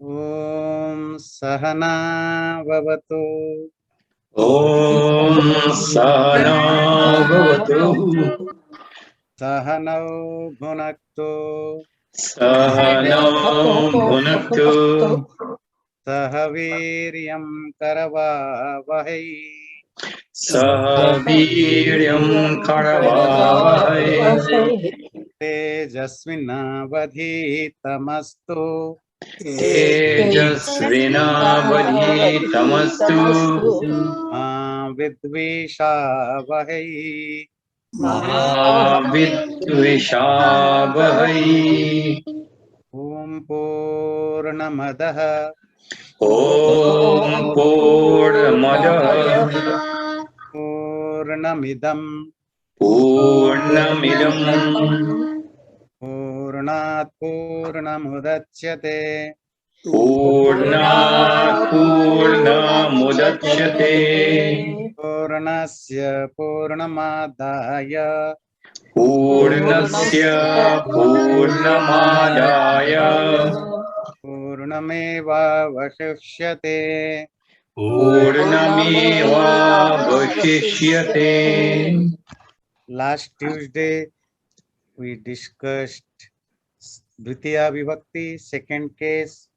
ॐ सहना भवतु ॐ सहना भवतु सहनौ भुनक्तु सहनौ भुनक्तु सह वीर्यं करवावहै सह वीर्यं करवावहै तेजस्विनावधीतमस्तु तेजस्विनावधीतमस्तु मा विद्विषावहै मा विद्विषावहै ॐ पूर्णमदः ॐ पूर्णमदः पूर्णमिदं पूर्णमिदं पूर्णात् पूर्णमुदच्यते पूर्णात् पूर्णमुदच्यते पूर्णस्य पूर्णमादाय पूर्णस्य पूर्णमादाय पूर्णमेवावशिष्यते पूर्णमेवावशिष्यते. Last Tuesday we discussed Dvitiya Vibhakti, second case,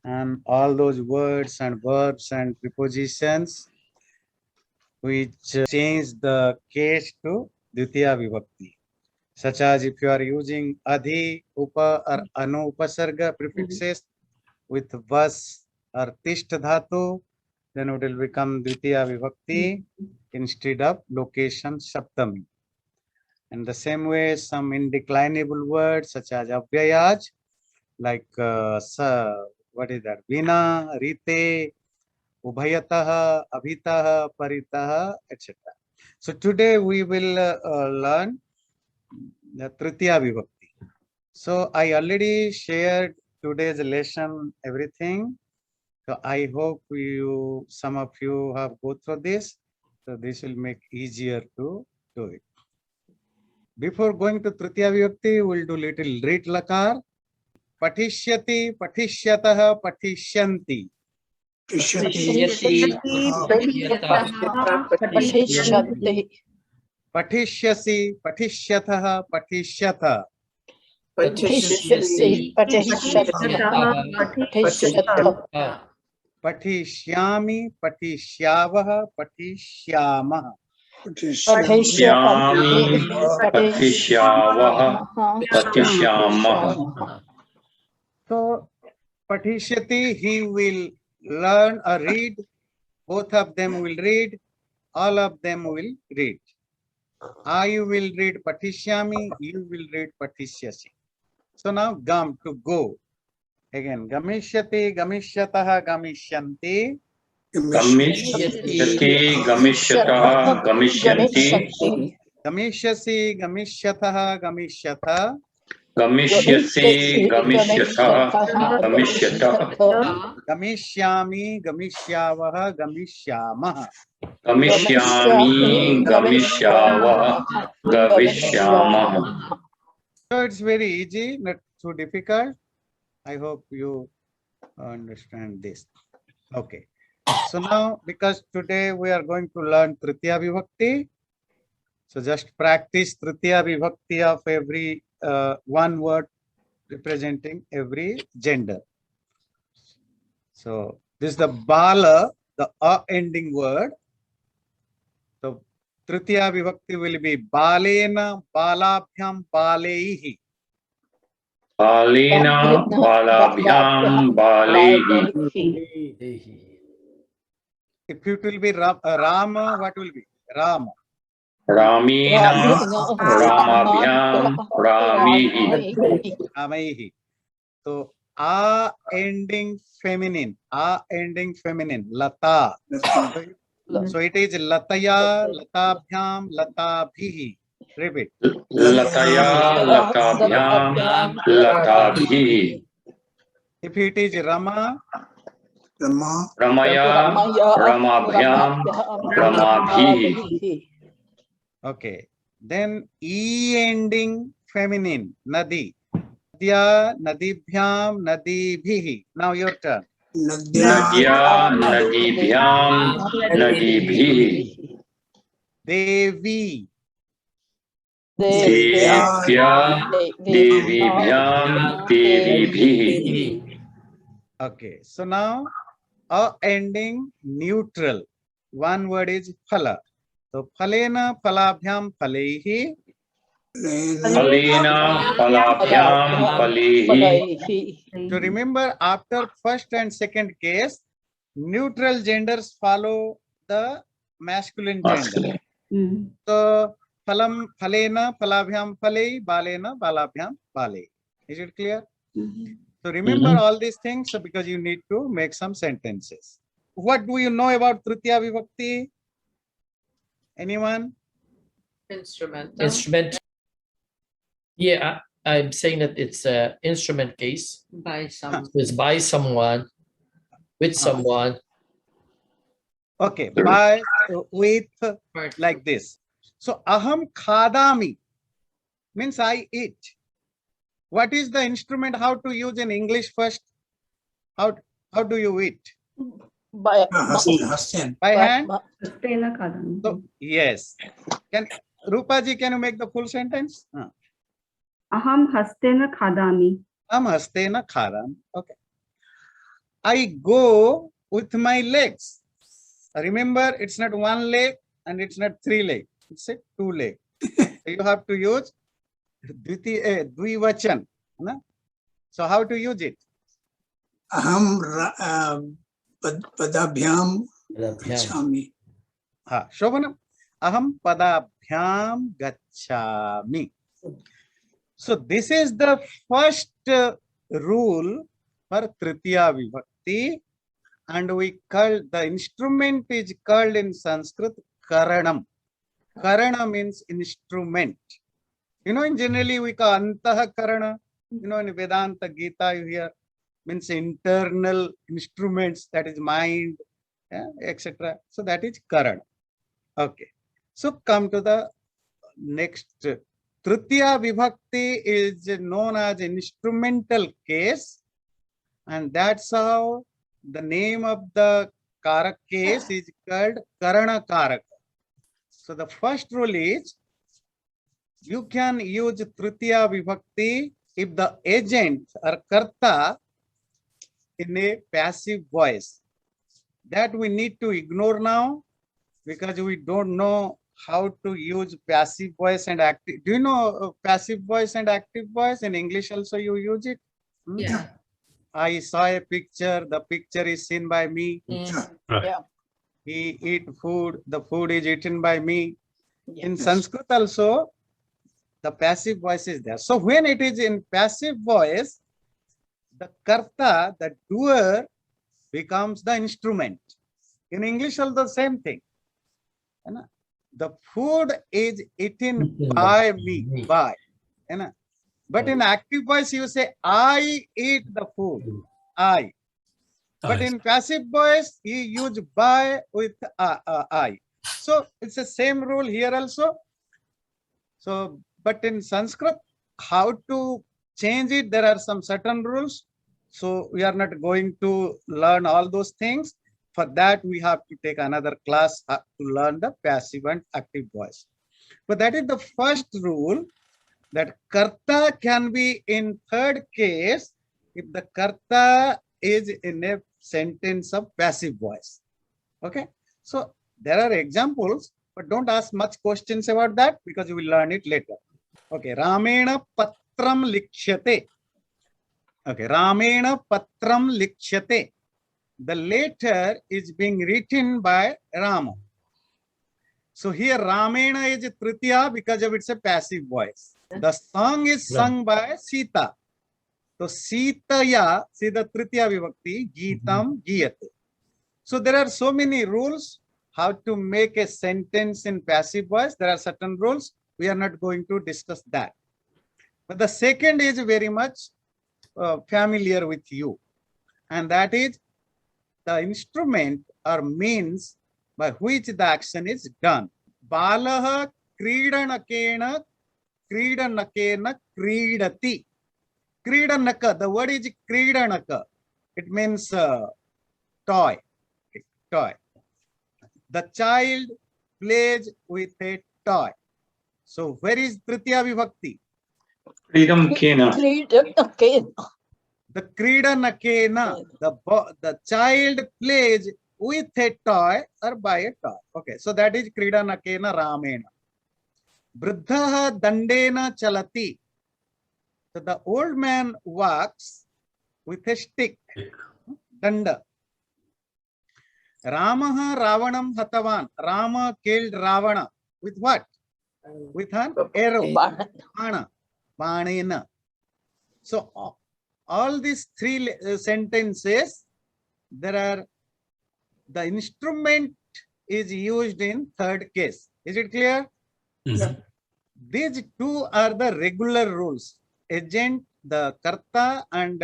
and all those words and verbs and prepositions which change the case to Dvitiya Vibhakti. Such as if you are using adhi, upa or anu upasarga prefixes with vas or tisht dhatu, then it will become Dvitiya Vibhakti instead of location saptami. In the same way, some indeclinable words such as avyayaj, like what is that? Vina, rite, ubhayataha, abhitaha, paritaha, etc. So today we will learn the Tritiya Vibhakti. So I already shared today's lesson, everything. So I hope some of you have go through this. So this will make easier to do it. Before going to Tritiya Vibhakti, we'll do little read lakar. Patishyati, patishyatah, patishyanti. Patishyasi, patishyatah, patishyatha. Patishyami, patishyavah, patishyamah. पठिष्यामि पठिष्यावः पठिष्यामः. So, patishyati, he will learn or read. Both of them will read. All of them will read. I will read patishyami, you will read patishyasi. So now gam, to go. Again, gamishyati, gamishyatah, gamisyanti. गमिष्यति गमिष्यतः गमिष्यन्ति Gamishyasi, gamishyatah, gamishyatha. गमिष्यसि गमिष्यतः गमिष्यतः Gamishyami, gamishyavah, gamishyamah. गमिष्यामि गमिष्यावः गमिष्यामः. So it's very easy, not too difficult. I hope you understand this. Okay. So now, because today we are going to learn Tritiya Vibhakti, so just practice Tritiya Vibhakti of every one word representing every gender. So this is the Bala, the A ending word. So Tritiya Vibhakti will be Balena, Balabhyam, Baleihi. Balen बालाभ्यां बालैः. If it will be Rama, what will be? Rama. रामेण रामाभ्यां रामैः. Ramaihi. So A ending feminine, Lata. So it is Lataya, Latabhyam, Latabhihi. Repeat. लतया लताभ्यां लताभिः. If it is Rama, Ramya रमाभ्यां रमाभिः. okay. Then E ending feminine, Nadi. Nadya, Nadibhyam, Nadibhihi. Now your turn. Nadya nadibhyam nadibhihi. Devi. Devya devibhyam devibhihi. Okay, so now a ending neutral. One word is phala. So phalena phalabhyam phaleihi. Phalena phalabhyam phalihi. So remember, after first and second case, neutral genders follow the masculine gender. So phalam phalena phalabhyam phalei, balena balabhyam balei. Is it clear? So remember all these things because you need to make some sentences. What do you know about Tritiya Vibhakti? Anyone? Instrument. Yeah, I'm saying that it's a instrument case. By some. It's by someone, with someone. Okay, by, with, like this. So aham khadami means I eat. What is the instrument? How to use in English first? How do you eat? By By hand? Hastena khadami. So yes. Rupa ji, can you make the full sentence? Aham hastena khadami. Aham hastena khadami. Okay. I go with my legs. Remember, it's not one leg and it's not three legs. It's a two leg. So you have to use dvivachan. So how to use it? Aham padabhyam gacchami. Shobhanam. Aham padabhyam gacchami. So this is the first rule for Tritiya Vibhakti, and we call the instrument is called in Sanskrit karanam. Karana means instrument. You know, in generally we call antaha karana. You know, in Vedanta Gita you hear means internal instruments, that is mind, etc. So that is karana. Okay. So come to the next. Tritiya Vibhakti is known as instrumental case, and that's how the name of the Karak case is called Karana Karaka. So the first rule is you can use Tritiya Vibhakti if the agent or Karta in a passive voice. That we need to ignore now because we don't know how to use passive voice and active. Do you know passive voice and active voice? In English also you use it? Yeah. I saw a picture, the picture is seen by me. Yeah. He eat food, the food is eaten by me. Yeah. In Sanskrit also, the passive voice is there. So when it is in passive voice, the karta, the doer, becomes the instrument. In English also the same thing. The food is eaten by me, by. But in active voice, you say, I eat the food, I. But in passive voice, you use by with I. So it's the same rule here also. So, but in Sanskrit, how to change it, there are some certain rules. So we are not going to learn all those things. For that, we have to take another class to learn the passive and active voice. But that is the first rule, that karta can be in third case if the karta is in a sentence of passive voice. Okay. So there are examples, but don't ask much questions about that because you will learn it later. Okay. Ramena patram likshate. Okay. Ramena patram likshate. The letter is being written by Rama. So here Ramena is Tritiya because of it's a passive voice. The song is sung by Sita. So Sitaya, see the Tritiya Vibhakti, Geetam Giyate. So there are so many rules how to make a sentence in passive voice. There are certain rules. We are not going to discuss that. But the second is very much familiar with you. And that is the instrument or means by which the action is done. Balaha kridanakena kridanakena kridati. Kridanaka, the word is Kridanaka. It means toy. Toy. The child plays with a toy. So where is Tritiya Vibhakti? Kridam kena. Okay. The Kridanakena, the child plays with a toy or by a toy. Okay, so that is Kridanakena Ramena. Vriddhaha Dandena Chalati. So the old man walks with a stick. Danda. Ramaha Ravanam Hatavan. Rama killed Ravana. With what? With an arrow. Bana. Banena. So all these three sentences, there are, the instrument is used in third case. Is it clear? These two are the regular rules. Agent, the Karta and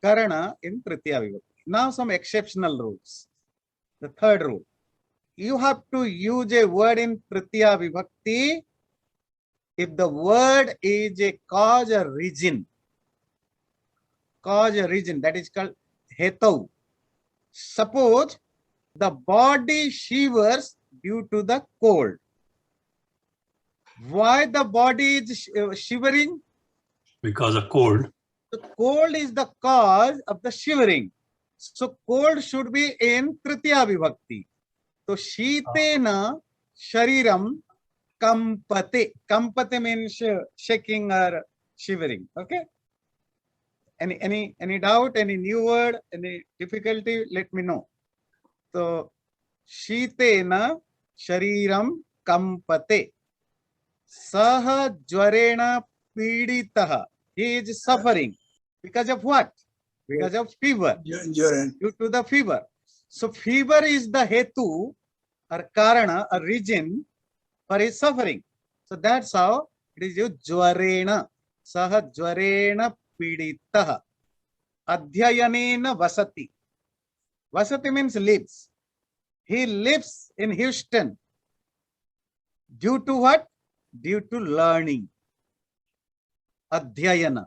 Karana in Tritiya Vibhakti. Now some exceptional rules. The third rule. You have to use a word in Tritiya Vibhakti if the word is a cause or reason. Cause or reason, that is called Hetau. Suppose the body shivers due to the cold. Why the body is shivering? Because of cold. The cold is the cause of the shivering. So cold should be in Tritiya Vibhakti. So Shitena Shariram Kampate. Kampate means shaking or shivering. Okay. Any doubt, any new word, any difficulty, let me know. So Shitena Shariram Kampate. Saha Jwarena Piditaha. He is suffering. Because of what? Because of fever. Due to the fever. So fever is the hetu or karana, a reason for his suffering. So that's how it is used. Jwarena. Saha Jwarena Piditaha. Adhyayanena Vasati. Vasati means lives. He lives in Houston. Due to what? Due to learning. Adhyayana.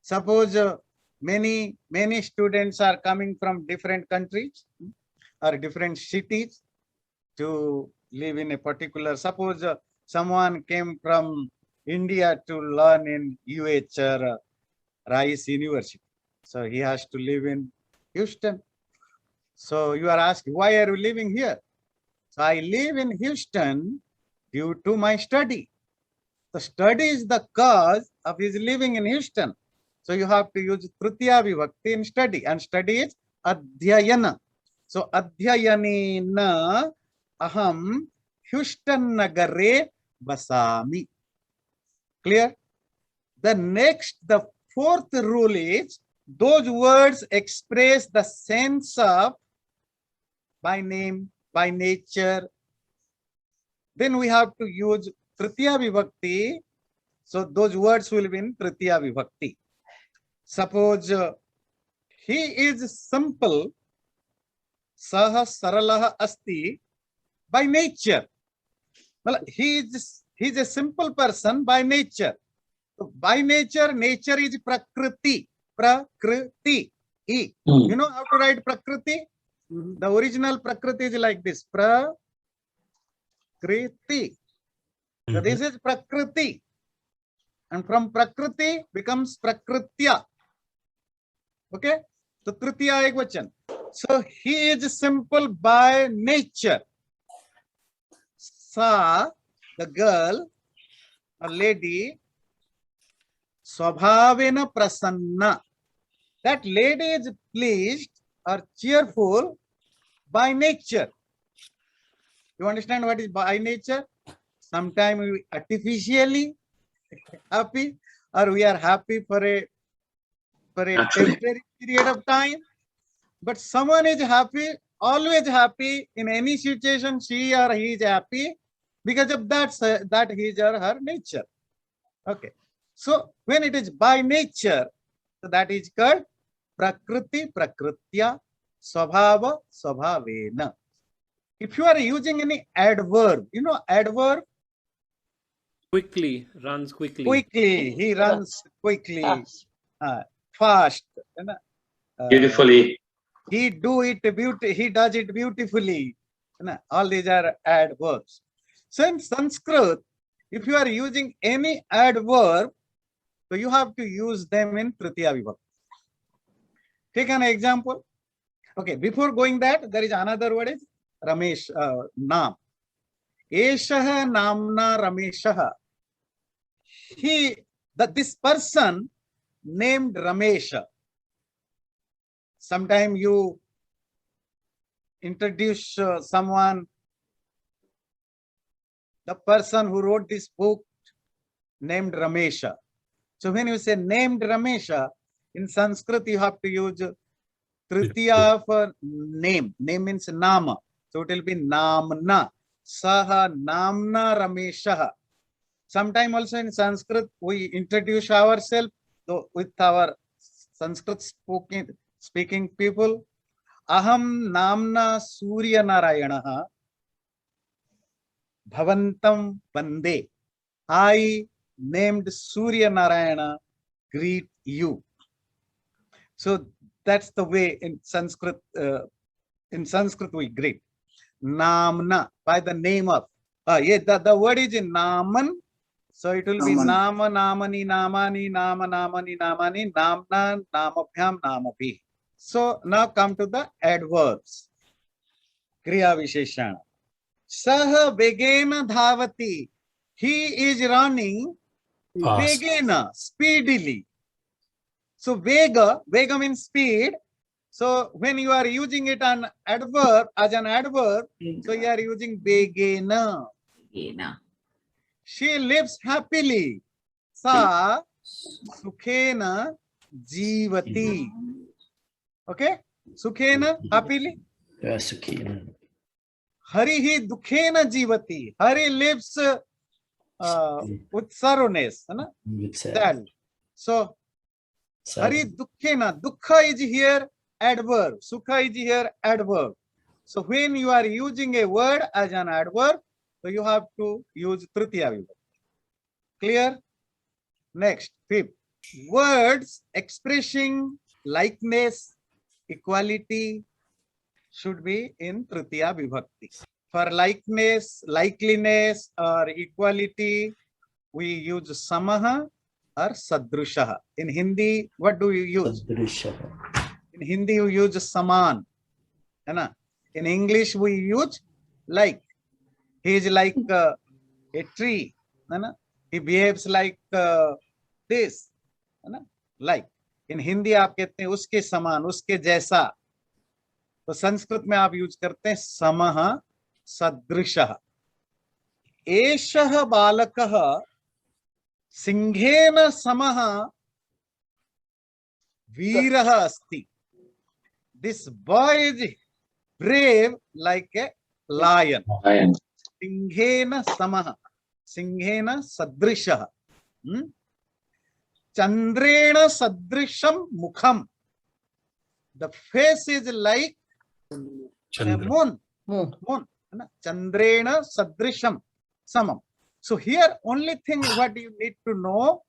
Suppose many students are coming from different countries or different cities to live in a particular. Suppose someone came from India to learn in UH or Rice University. So he has to live in Houston. So you are asking, why are you living here? So I live in Houston due to my study. The study is the cause of his living in Houston. So you have to use Tritiya Vibhakti in study. And study is Adhyayana. So Adhyayanena Aham Houston Nagare Basami. Clear? The fourth rule is, those words express the sense of by name, by nature. Then we have to use Tritiya Vibhakti. So those words will be in Tritiya Vibhakti. Suppose he is simple. Saha Saralaha Asti by nature. Well, he is a simple person by nature. So by nature is Prakriti. Prakriti. You know how to write Prakriti? The original Prakriti is like this. Prakriti. So this is Prakriti. And from Prakriti becomes Prakritya. Okay? So Tritiya Ekvachan. So he is simple by nature. Sa, the girl, a lady, Swabhavena Prasanna. That lady is pleased or cheerful by nature. You understand what is by nature? Sometimes we artificially happy, or we are happy for a temporary period of time. But someone is happy, always happy in any situation. She or he is happy because of that his or her nature. Okay. So when it is by nature, so that is called Prakriti, Prakritya, Swabhava, Swabhavena. If you are using any adverb, you know adverb? Quickly, runs quickly. Quickly, he runs quickly. fast, है ना? Beautifully. He does it beautifully, है ना? All these are adverbs. So in Sanskrit, if you are using any adverb, so you have to use them in Tritiya Vibhakti. Take an example. Okay, before going that, there is another word is Ramesh, Naam. Eshaha namna Rameshaha. This person named Ramesha. Sometime you introduce someone, the person who wrote this book named Ramesha. So when you say named Ramesha, in Sanskrit you have to use Tritiya for name. Name means nama. So it will be namna. Saha namna Rameshaha. Sometime also in Sanskrit we introduce ourselves with our Sanskrit speaking people. Aham namna Surya Narayanaha Bhavantam Vande. I named Surya Narayana greet you. So that's the way in Sanskrit. In Sanskrit we greet. Namna, by the name of. The word is in Naman. So it will be Naman. Nama, Namani, Namani, Nama, Namani, Namani, Namna, Namabhyam, Namabhi. So now come to the adverbs. Kriya Visheshana. Saha Vegena Dhavati. He is running Fast. Vegena, speedily. So Vega means speed. So when you are using it an adverb, as an adverb, so you are using Vegena. She lives happily. Sa Sukhena Jivati. Okay? Sukhena, happily. Sukhi. Harihi Dukhena Jivati. Hari lives with sorrowness. With Sad. So Hari Dukhena. Dukha is here adverb. Sukha is here adverb. So when you are using a word as an adverb, so you have to use Tritiya Vibhakti. Clear? Next, fifth. Words expressing likeness, equality should be in Tritiya Vibhakti. For likeness, likeliness or equality, we use Samaha or Sadrushaha. In Hindi, what do you use? In Hindi, you use Saman. In English, we use like. He is like a tree. He behaves like this. Like. In Hindi, आप कहते हैं उसके समान, उसके जैसा. तो संस्कृत में आप यूज करते हैं समः सदृशः. एषः बालकः सिंहेन समः वीरः अस्ति. This boy is brave like a lion. Lion. Singhena samaha. Singhena sadrishah. Chandrena sadrisham mukham. The face is like a Chandra. moon. Chandrena sadrisham samam. So here only thing what you need to know,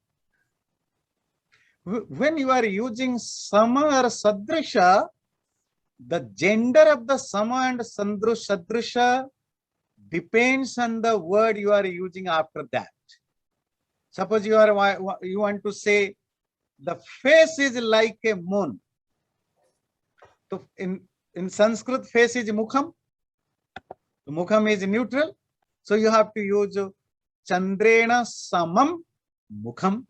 when you are using sama or sadrisha, the gender of the sama and sadrisha depends on the word you are using after that. Suppose you want to say the face is like a moon. So in Sanskrit, face is mukham. Mukham is neutral. So you have to use Chandrena samam mukham.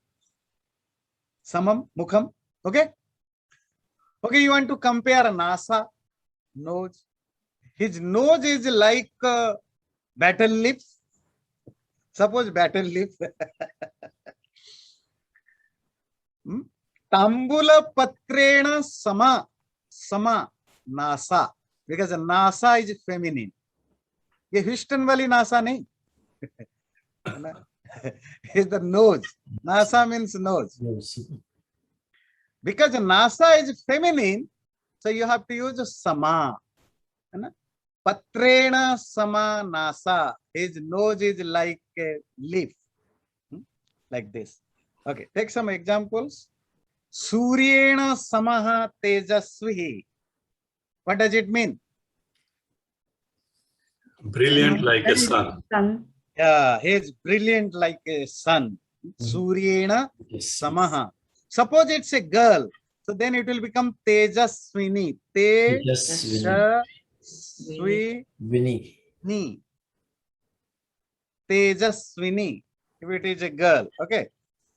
Samam mukham. Okay? Okay, you want to compare Nasa, nose. His nose is like battle lips. Suppose battle lips. Tambula patrena sama Nasa. Because Nasa is feminine. ये Houston वाली NASA नहीं. It's the nose. NASA means nose. Because NASA is feminine, so you have to use sama. Patrena sama nasa. His nose is like a leaf. Like this. Okay, take some examples. Suryena samaha tejasvihi. What does it mean? Brilliant like a sun. Sun. Yeah, he is brilliant like a sun. Suryena Yes. samaha. Suppose it's a girl, so then it will become Tejaswini. Tejaswini. Vinny. Tejaswini. If it is a girl, okay.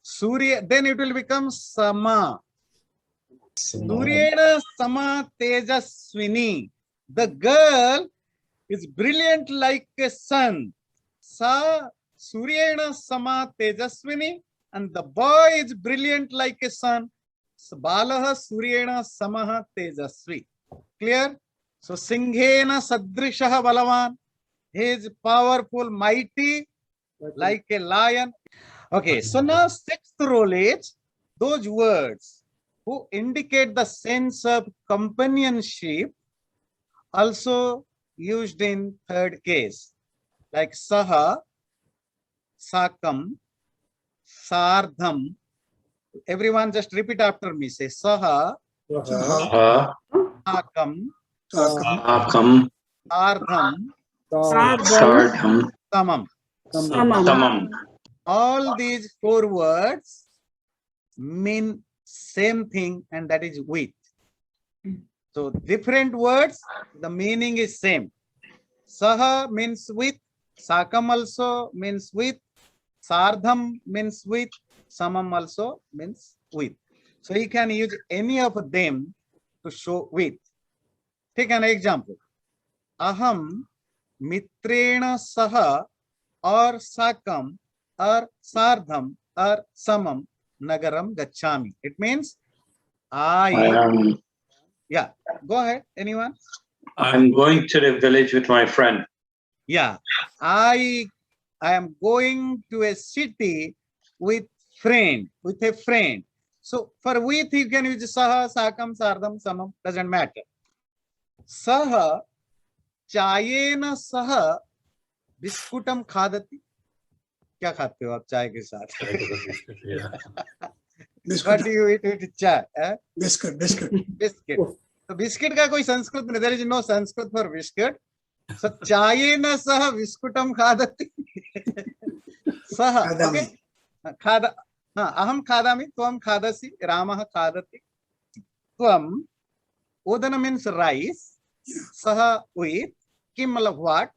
Surya, then it will become Sama. Suryena sama Tejaswini. The girl is brilliant like a sun. Sa Suryena sama Tejaswini, and the boy is brilliant like a sun. Balaha Suryena samaha Tejasvi. Clear? So Singhena Sadrishaha Balavan. He is powerful, mighty, like a lion. Okay, so now sixth rule is those words who indicate the sense of companionship also used in third case, like Saha, Sakam, Sardham. Everyone just repeat after me. Say Saha, Saha, Sakam, Sakam, Akam, Sardham, Sardham, Samam. Tamam. All these four words mean same thing, and that is with. So different words, the meaning is same. Saha means with, Sakam also means with, Sardham means with, Samam also means with. So you can use any of them to show with. Take an example. Aham mitrena saha or Sakam or Sardham or Samam nagaram gachami. It means yeah, go ahead, anyone? I'm going to the village with my friend. Yeah, I am going to a city with a friend. So for with you can use Saha, Sakam, Sardham, Samam, doesn't matter. Saha chayena saha biskutam khadati. क्या खाते हो आप चाय के साथ? Yeah. What do you eat with chai? biscuit. Biscuit. So biscuit का कोई संस्कृत नहीं. There is no Sanskrit for biscuit. So chayena saha biskutam khadati. Saha. Okay. Khada. Aham khadami. Tvam khadasi. Ramah khadati. Tvam. Odana means rice. Saha with. Kim matlab what?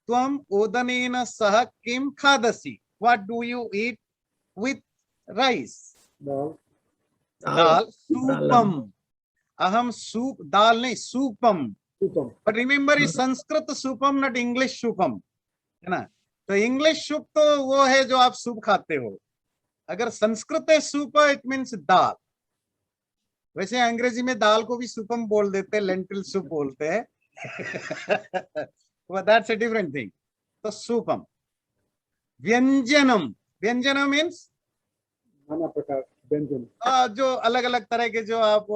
Tvam odanena saha kim khadasi. What do you eat with rice? Dal. Supam. Aham soup. Dal nahi, supam. But remember it's Sanskrit supam, not English supam. है ना? तो English soup तो वो है जो आप soup खाते हो. अगर संस्कृत है सूप, it means दाल. वैसे अंग्रेजी में दाल को भी supam बोल देते हैं, lentil soup बोलते हैं. But that's a different thing. So supam. व्यंजनम. व्यंजनम means जो अलग अलग तरह के जो आप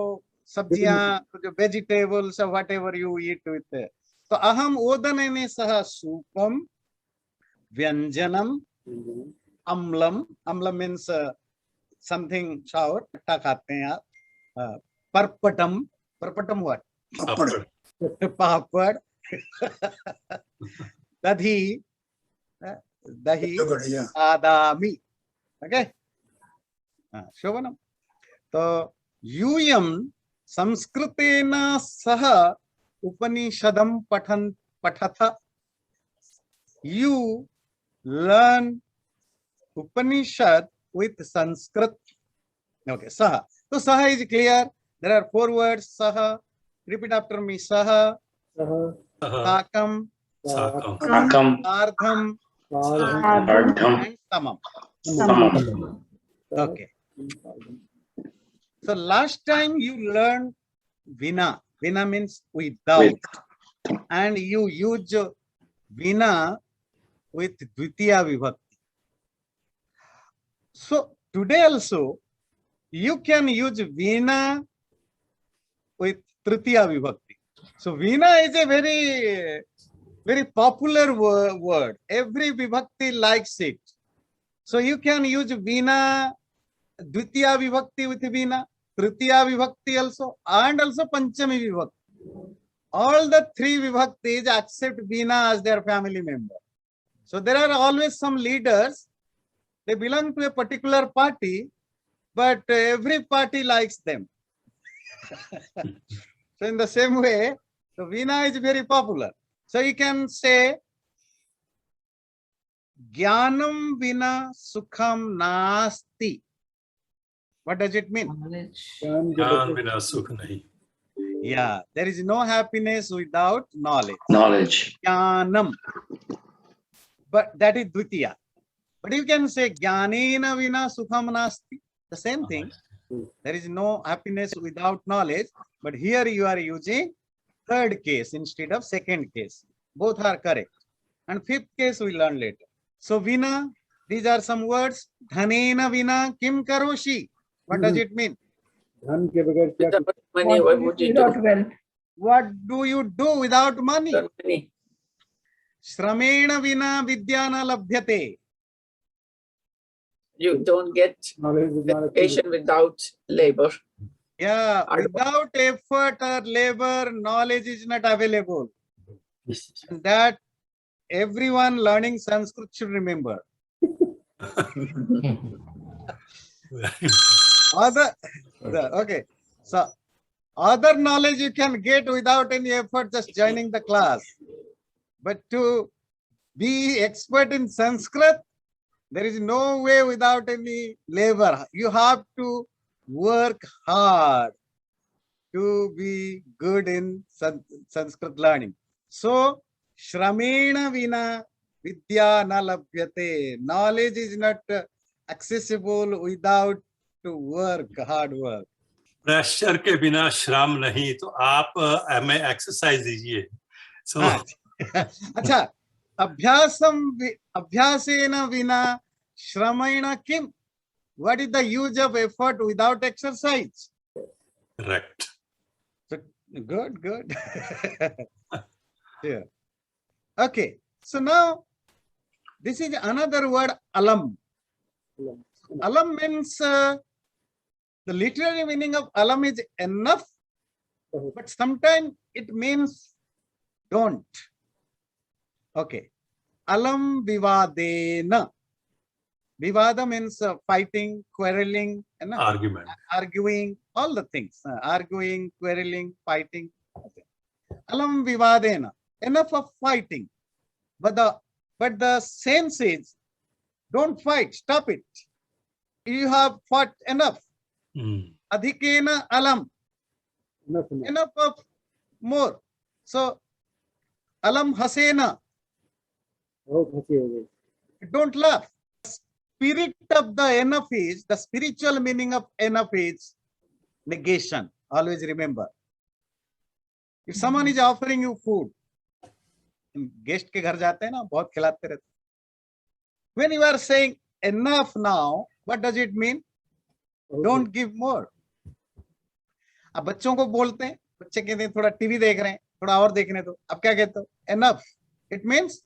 सब्जियां, जो vegetables, whatever you eat with. तो अहम ओदनेन सह सूपम व्यंजनम अम्लम. अम्लम means something sour. खट्टा खाते हैं आप. पर्पटम. पर्पटम what? पापड़. दही. दही. आदामी. Okay. शोभनम. तो यूयम संस्कृतेन सह उपनिषदम पठथ. You learn Upanishad with Sanskrit. Okay, saha. So saha is clear. There are four words. Saha. Repeat after me. Saha. Sakam. Akam, Ardham. Sardham, And Samam. Tamam. Okay. So last time you learned Vina. Vina means without. And you use Vina with Dvitiya Vibhakti. So today also you can use Vina with Tritiya Vibhakti. So Vina is a very popular word. Every Vibhakti likes it. So you can use Vina, Dvitiya Vibhakti with Vina. Tritiya Vibhakti also, and also Panchami Vibhakti. All the three Vibhaktis accept Veena as their family member. So there are always some leaders, they belong to a particular party, but every party likes them. So in the same way, the Veena is very popular. So you can say, Jnanam Vina Sukham Nasti. What does it mean? ज्ञान बिना सुख नहीं. Yeah, there is no happiness without knowledge. Knowledge. Jnanam. But that is Dvitiya. But you can say Jnanena Vina Sukham Nasti. The same thing. There is no happiness without knowledge. But here you are using third case instead of second case. Both are correct. And fifth case we learn later. So Vina, these are some words. Dhanena Vina Kim Karoshi. What does it mean? धन के बगैर क्या Without money, what would you Without do? wealth. What do you do without money? Without money. Shramena Vina Vidya na labhyate. You don't get knowledge is not a education without labor. Yeah, Hard work. without effort or labor, knowledge is not available. And that everyone learning Sanskrit should remember. Okay. So other knowledge you can get without any effort, just joining the class. But to be expert in Sanskrit, there is no way without any labor. You have to work hard to be good in Sanskrit learning. So, Shramena Vina Vidya na labhyate. Knowledge is not accessible without to work, hard work. Pressure के बिना श्रम नहीं, तो आप हमें exercise दीजिए. So अच्छा, अभ्यासेन विना श्रमेण किम? What is the use of effort without exercise? correct. So, good. Yeah. Okay. So now, this is another word, alam. Alam means, the literary meaning of alam is enough, but sometimes it means don't. Okay. Alam vivadena. Vivada means fighting, quarreling, Argument. arguing, all the things. Arguing, quarreling, fighting. Okay. Alam vivadena. Enough of fighting. But the sense is, don't fight, stop it. You have fought enough. Adhikena alam. Enough of more. So, alam hasena. Don't laugh. Spirit of the enough is, the spiritual meaning of enough is negation. Always remember. If someone is offering you food, guest के घर जाते हैं ना, बहुत खिलाते रहते. When you are saying enough now, what does it mean? Don't give more. अब बच्चों को बोलते हैं, बच्चे कहते हैं थोड़ा टीवी देख रहे हैं, थोड़ा और देखने दो. अब क्या कहते हो? Enough. It means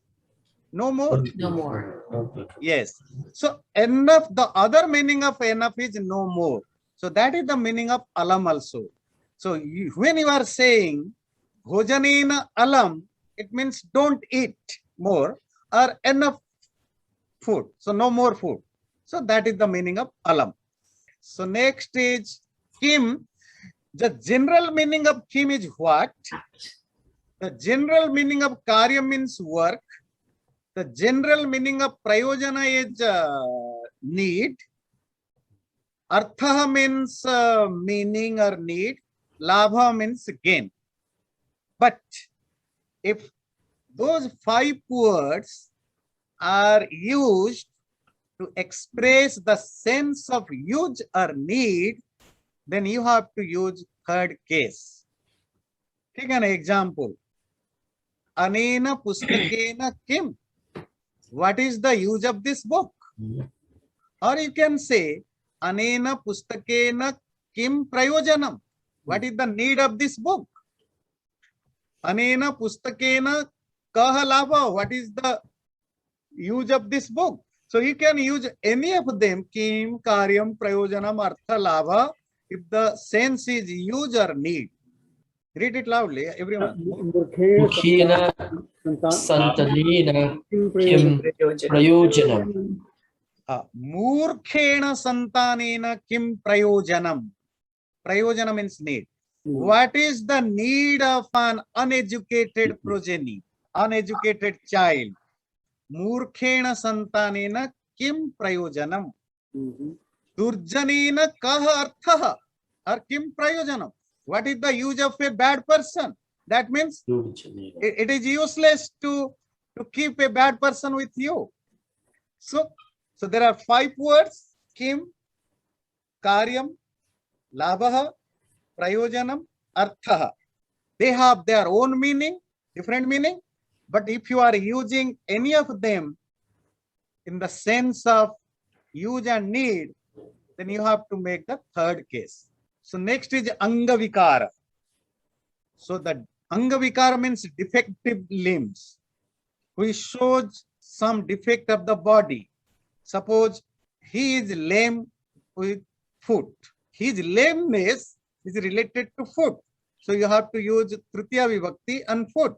no more. No more. Yes. So enough, the other meaning of enough is no more. So that is the meaning of alam also. So when you are saying bhojanena alam, it means don't eat more or enough food. So no more food. So that is the meaning of alam. So next is kim. The general meaning of kim is what? The general meaning of karya means work. The general meaning of prayojana is need. Artha means meaning or need. Labha means gain. But if those 5 words are used to express the sense of use or need, then you have to use third case. Take an example. Anena pustakena kim? What is the use of this book? Or you can say, Anena pustakena kim prayojanam? What is the need of this book? Anena pustakena kaha labha? What is the use of this book? So you can use any of them, kim, karyam, prayojanam, artha, labha, if the sense is use or need. Read it loudly, everyone. मूर्खेण मुखेन संतान संतनेन किं किं Prayojanam. प्रयोजनम् Murkhena santanena kim prayojanam. Prayojana means need. What is the need of an uneducated progeny, uneducated child? Murkhena santanena kim prayojanam. Durjanena kah artha or kim prayojanam. What is the use of a bad person? That means it is useless to keep a bad person with you. So there are 5 words: kim, karyam, labha, prayojanam, artha. They have their own meaning, different meaning. But if you are using any of them in the sense of use and need, then you have to make the third case. So next is Angavikara. So the Angavikara means defective limbs, which shows some defect of the body. Suppose he is lame with foot. His lameness is related to foot. So you have to use Tritiya Vibhakti and foot.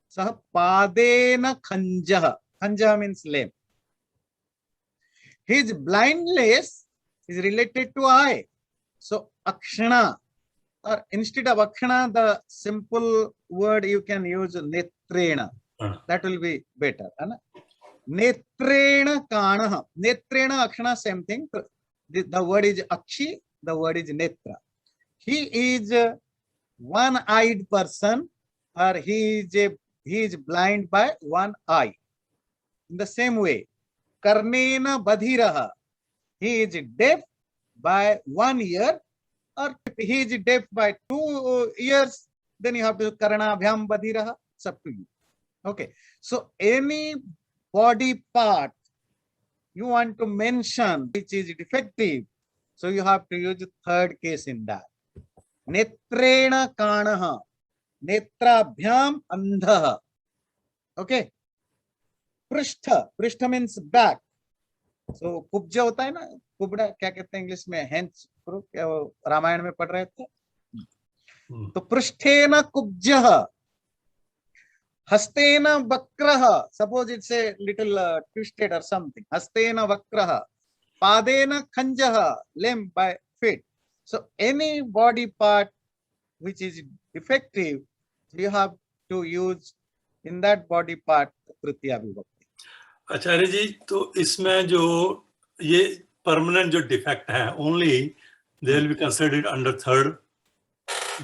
So Padena Khanjaha. Khanjaha means lame. His blindness is related to eye. So Akshana, or instead of Akshana, the simple word you can use Netrena. That will be better. Netrena Kanaha. Netrena Akshana, same thing. The word is Akshi, the word is Netra. He is a one-eyed person, or he is blind by one eye. In the same way, Karnena Badhiraha. He is deaf by 1 ear, or if he is deaf by 2 ears, then you have to Karna Bhyam Badhiraha. It's up to you. Okay. So any body part you want to mention which is defective, so you have to use the third case in that. Netrena Kanaha. Netrabhyam Andhaha. Okay. Prishtha. Prishtha means back. So Kubja होता है ना, कुबड़ा क्या कहते हैं English में, हेंच, क्या वो रामायण में पढ़ रहे थे. तो पृष्ठेन कुब्जः, हस्तेन वक्रः. Suppose it's a little twisted or something. हस्तेन वक्रः, पादेन खंजः, lame by feet. So any body part which is defective, you have to use in that body part Tritiya Vibhakti. आचार्य जी, तो इसमें जो ये परमानेंट जो डिफेक्ट है, only they will be considered under third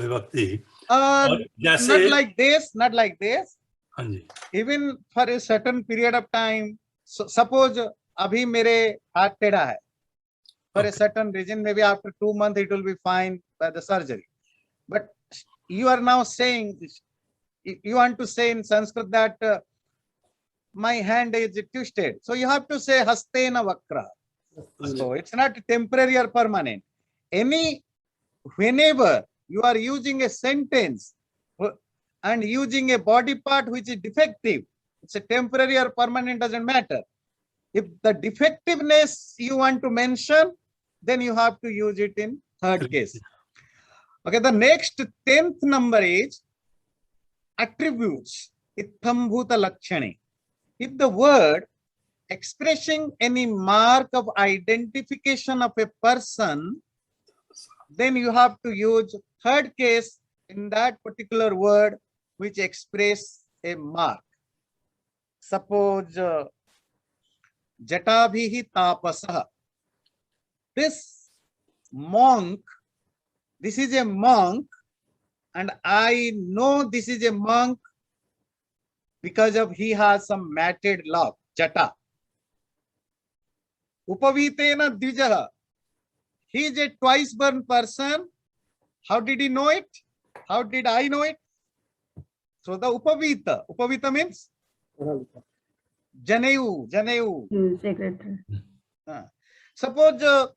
विभक्ति. Not like this, not like this. हाँ जी. Even for a certain period of time, so suppose अभी मेरे हाथ टेढ़ा है, for a certain reason, maybe after 2 months it will be fine by the surgery. But you are now saying, you want to say in Sanskrit that my hand is twisted. So you have to say hastena vakra. So it's not temporary or permanent. Whenever you are using a sentence and using a body part which is defective, it's a temporary or permanent, doesn't matter. If the defectiveness you want to mention, then you have to use it in third case. Okay, the next 10th number is attributes. Itham bhuta lakshane. If the word expressing any mark of identification of a person, then you have to use third case in that particular word which express a mark. Suppose Jatabhihi tapasah. This monk, this is a monk, and I know this is a monk because of he has some matted lock, jata. Upavitena dvijaha. He is a twice born person. How did he know it? How did I know it? So the upavita. Upavita means Janayu. Secretary. Suppose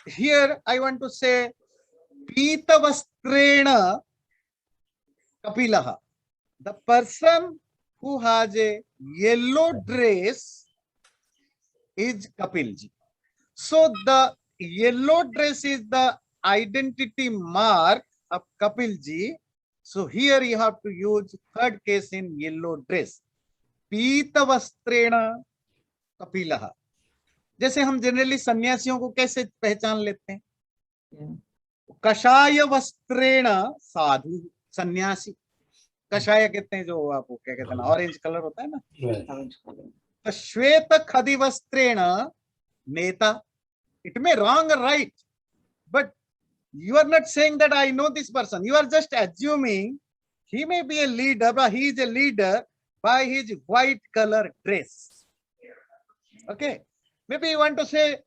here I want to say Pita Vastrena Kapilaha. The person who has a yellow dress is Kapilji. So the yellow dress is the identity mark of Kapil ji. So here you have to use third case in yellow dress. पीत वस्त्रेण कपिलः. जैसे हम generally सन्यासियों को कैसे पहचान लेते हैं? कषाय वस्त्रेण साधु सन्यासी. कषाय कहते हैं जो आपको क्या कहते हैं, ऑरेंज कलर होता है ना. तो श्वेत खदी वस्त्रेण नेता. It may wrong or right, but you are not saying that I know this person. You are just assuming he may be a leader, but he is a leader by his white color dress. Okay, maybe you want to say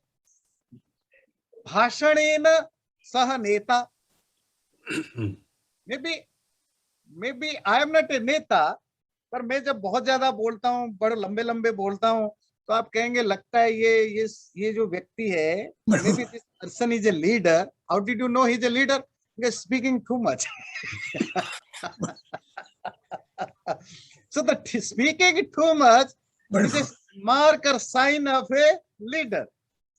bhashanena sah neta. maybe I am not a neta, पर मैं जब बहुत ज्यादा बोलता हूँ, बड़े लंबे लंबे बोलता हूँ, तो आप कहेंगे लगता है ये जो व्यक्ति है, maybe this person is a leader. How did you know he's a leader? Because speaking too much. So the speaking too much is a mark or sign of a leader.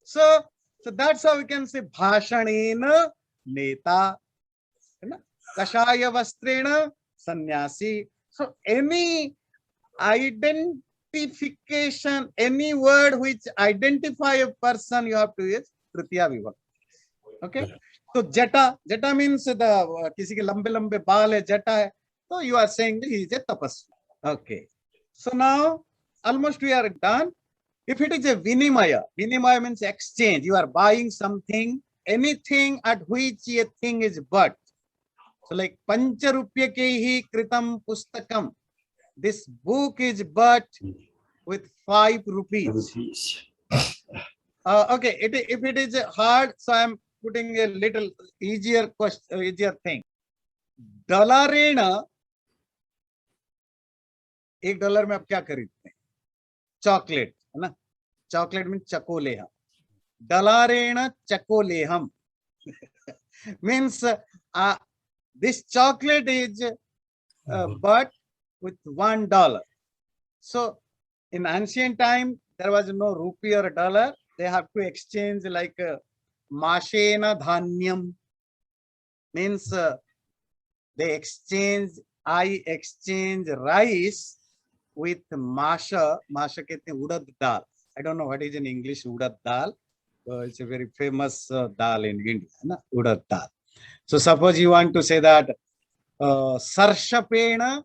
So that's how we can say bhashanena neta, kashaya vastrena sannyasi. So any identification, any word which identify a person, you have to use tritiya vibhakti. Okay. So jata means the किसी के लंबे लंबे बाल है, jata है, so you are saying he is a tapasvi. Okay. So now almost we are done. If it is a vinimaya means exchange. You are buying something, anything at which a thing is bought. So like pancha rupya ke hi kritam pustakam. This book is bought with 5 rupees. Okay, if it is hard, so I am putting a little easier question, easier thing. $1 $1 में आप क्या खरीदते हैं? Chocolate, है ना? Chocolate mean चकोलेहम. $1 चकोलेहम means this chocolate is bought with $1. So in ancient time there was no rupee or dollar. They have to exchange like mashena dhanyam, means they exchange. I exchange rice with masha. Masha कहते हैं उड़द दाल. I don't know what is in English urad dal. It's a very famous dal in India, na? Udad dal. So suppose you want to say that sarshapena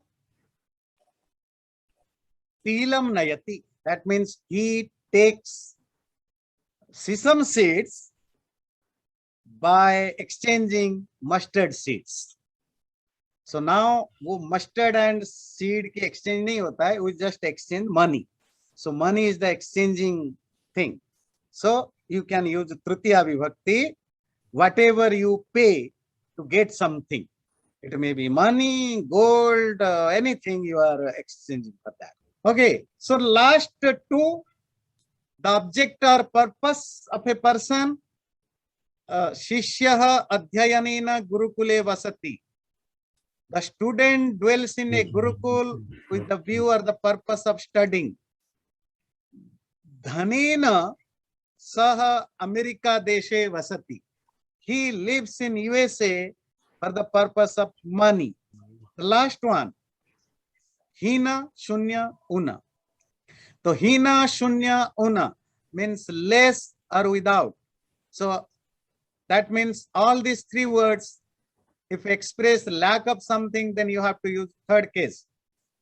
tilam nayati. That means he takes sesame seeds by exchanging mustard seeds. So now वो mustard and seed की exchange नहीं होता है, we just exchange money. So money is the exchanging thing. So you can use tritiya vibhakti, whatever you pay to get something. It may be money, gold, anything you are exchanging for that. Okay, so last 2, the object or purpose of a person. Shishyaha adhyayanena gurukule vasati. The student dwells in a gurukul with the view or the purpose of studying. Dhanena saha America deshe vasati. He lives in USA for the purpose of money. The last one, hina shunya una. So hina shunya una means less or without. So that means all these 3 words, if express lack of something, then you have to use third case.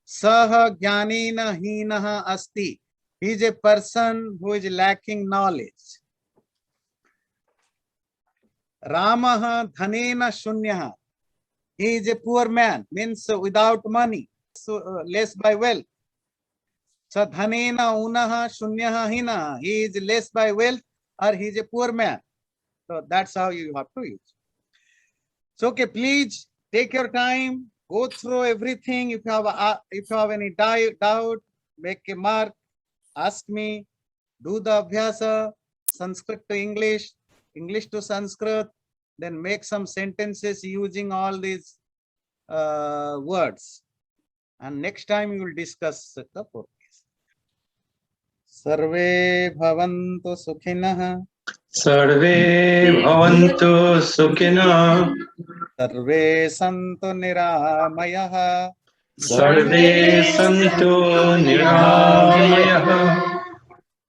Saha jnanena hinaha asti. He is a person who is lacking knowledge. Ramaha dhanena shunyaha. He is a poor man, means without money, so less by wealth. So dhanena unaha shunyaha hinaha. He is less by wealth or he is a poor man. So that's how you have to use. So okay, please take your time, go through everything. If you have any doubt, make a mark, ask me, do the abhyasa, Sanskrit to English, English to Sanskrit, then make some sentences using all these words. And next time we will discuss the 4th case. Sarve bhavantu sukhinah. सर्वे भवन्तु सुखिनः सर्वे सन्तु निरामयः सर्वे सन्तु निरामयः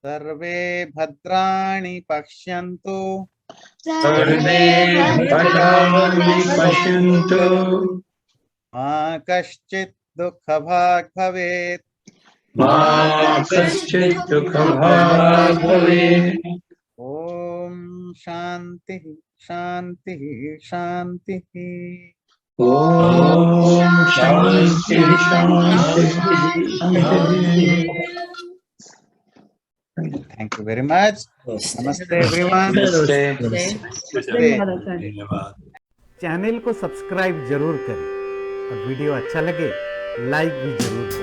सर्वे भद्राणि पश्यन्तु सर्वे भद्राणि पश्यन्तु मा कश्चित् दुःखभाग् भवेत् मा कश्चित् दुःखभाग् भवेत् ॐ शान्तिः शान्तिः शान्तिः ॐ शान्तिः शान्तिः शान्तिः Thank you very much. Namaste everyone. नमस्ते धन्यवाद आचार्य। धन्यवाद। चैनल को सब्सक्राइब जरूर करें और वीडियो अच्छा लगे लाइक भी जरूर करें।